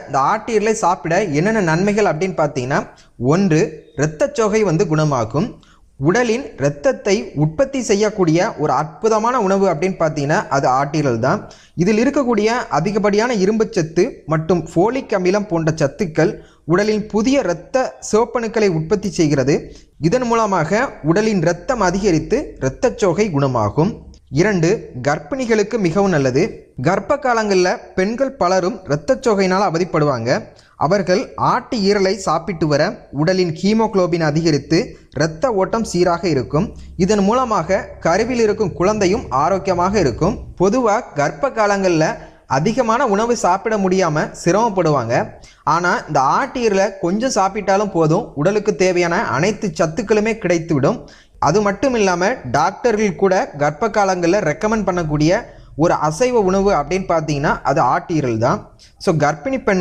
இந்த ஆட்டீரலை சாப்பிட என்னென்ன நன்மைகள் அப்படின்னு பார்த்தீங்கன்னா, ஒன்று, இரத்தச்சோகை குணமாகும். உடலின் இரத்தத்தை உற்பத்தி செய்யக்கூடிய ஒரு அற்புதமான உணவு அப்படின்னு பார்த்தீங்கன்னா அது ஆட்டீரல் தான். இதில் இருக்கக்கூடிய அதிகப்படியான இரும்புச்சத்து மற்றும் ஃபோலிக் அமிலம் போன்ற சத்துக்கள் உடலின் புதிய இரத்த சிவப்பணுக்களை உற்பத்தி செய்கிறது. இதன் மூலமாக உடலின் இரத்தம் அதிகரித்து இரத்தச்சோகை குணமாகும். 2, கர்ப்பிணிகளுக்கு மிகவும் நல்லது. கர்ப்ப காலங்களில் பெண்கள் பலரும் இரத்தச்சோகையினால் அவதிப்படுவாங்க. அவர்கள் ஆட்டு ஈரலை சாப்பிட்டு வர உடலின் ஹீமோகுளோபின் அதிகரித்து இரத்த ஓட்டம் சீராக இருக்கும். இதன் மூலமாக கருவில் இருக்கும் குழந்தையும் ஆரோக்கியமாக இருக்கும். பொதுவாக கர்ப்ப காலங்களில் அதிகமான உணவு சாப்பிட முடியாமல் சிரமப்படுவாங்க. ஆனால் இந்த ஆட்டு ஈரலை கொஞ்சம் சாப்பிட்டாலும் போதும், உடலுக்கு தேவையான அனைத்து சத்துக்களுமே கிடைத்துவிடும். அது மட்டும் இல்லாமல் டாக்டர்கள் கூட கர்ப்ப காலங்களில் ரெக்கமெண்ட் பண்ணக்கூடிய ஒரு அசைவ உணவு அப்படின்னு பார்த்தீங்கன்னா அது ஆட்டு ஈரல் தான். ஸோ கர்ப்பிணி பெண்